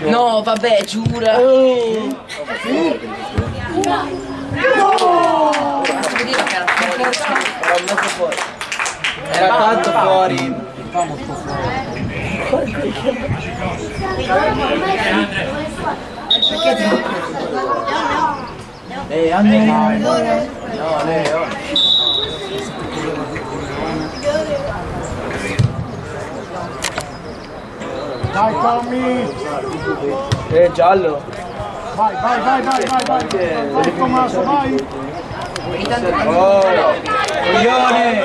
No, vabbè, giura. Era tanto fuori. Andrea. No, Leo. dai Tommy Giallo. vai vai Tommaso vai Oh, coglione.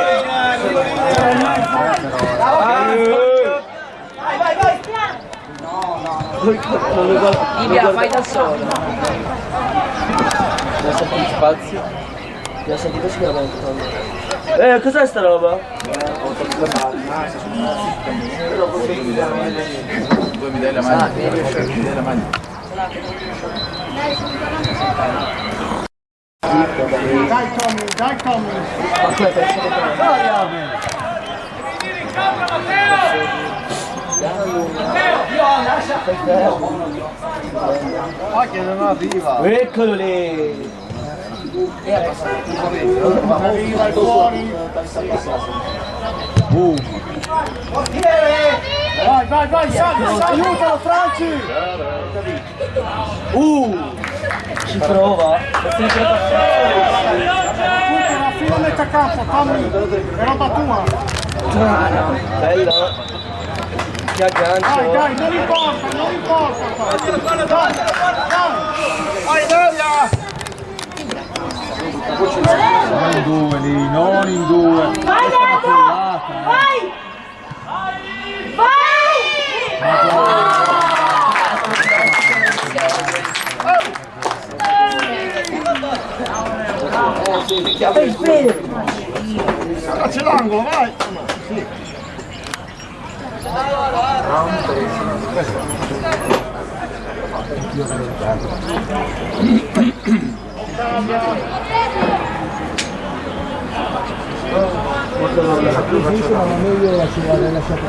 Livia, fai da solo. Adesso più spazio. ti ha sentito sicuramente cos'è sta roba? Poi mi dai la maglia. Mi dai la maglia. Dai Tommy aspetta che non arriva eccolo lì arriva fuori vai aiutalo Franci ci prova la fine metà campo Tommy è roba tua No. bello Che aggancio. Dai, non importa, non importa. Dai, vai Delia! Non in due lì, non in due. Vai Diego! Vai! Vai! Facci l'angolo, vai!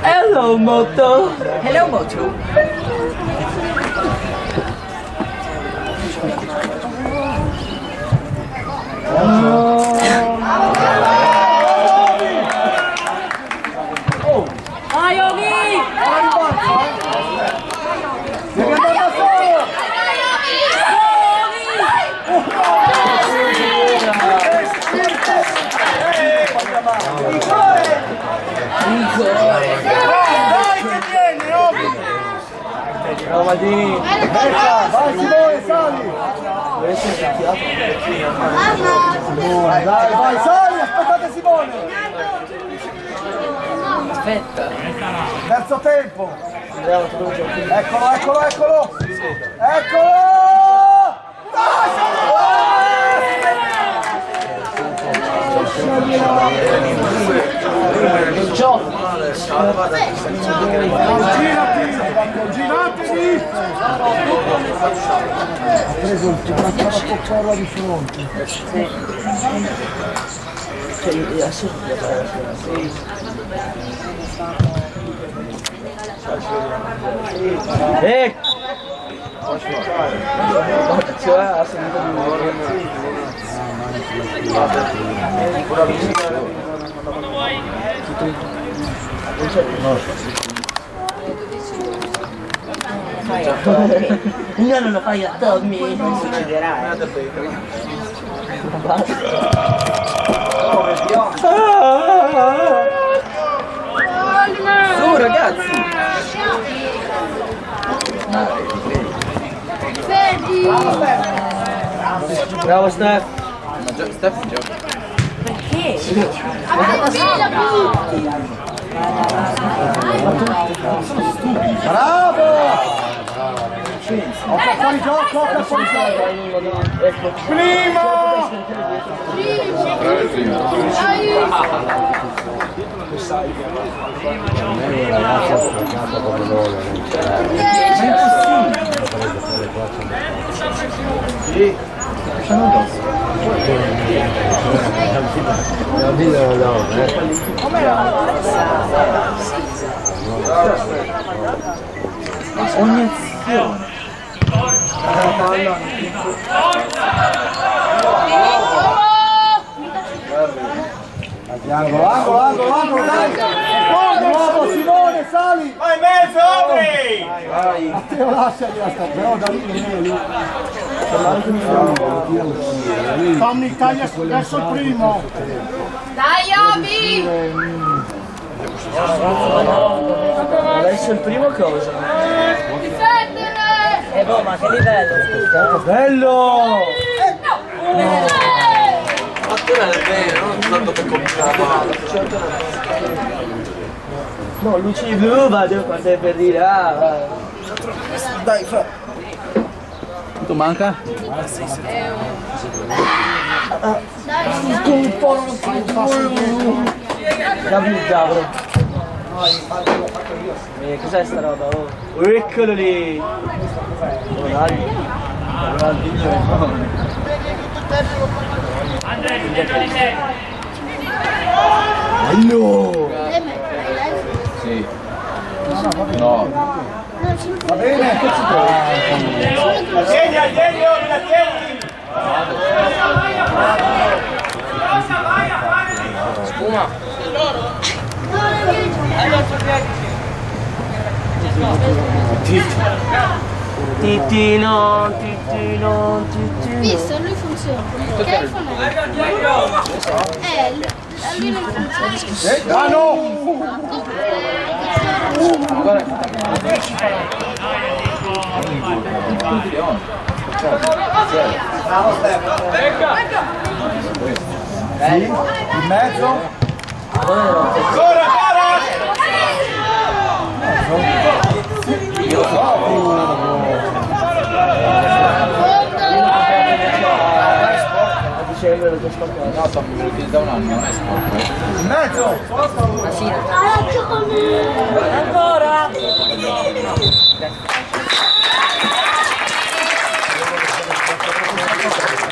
Hello Moto. Hello Moto. Vai Yogi! Devi andare da solo! Dai che vieni, Obi! No, Maldini. Vai Simone, sali! Simone, dai, vai, sali, aspettate Simone! Aspetta. Terzo tempo! Eccolo, eccolo, eccolo! Eccolo! Giratevi! Ha preso il coccorro di fronte. No, non lo fai a Tommy, non succederà. Su ragazzi! Ferdi! Bravo Steph! Ma Stefano gioca. Bravo! Occa fuori gioco, occa fuori gioco! Primo! Ogni azione. Angolo, angolo, angolo, angolo, dai! Di nuovo Simone, sali! Vai in mezzo, Omri! Matteo lasciali la sta, però da lì non è lì. Fammi taglia verso il primo! Dai Yogi! Adesso il primo cosa? Difendere! Boh, ma che livello? Bello! Ma tu non è vero, non tanto per comprare la palla. No, luci blu, vado quando è per dire, Dai, fra! Tu manca? Gabro. Cos'è sta roba? Oh. Eccolo lì! Bello! Sì. No. Va bene? Tieni, tieni, Omri, la tieni! Spuma! Titino, titino, titino. Visto, lui funziona. Il telefono lui non funziona. Dano! Ma guarda, un milione. Bravo Stefano. Sì, in mezzo. Ancora, Io No, no, sto da un anno, non è sport. in mezzo. Ah,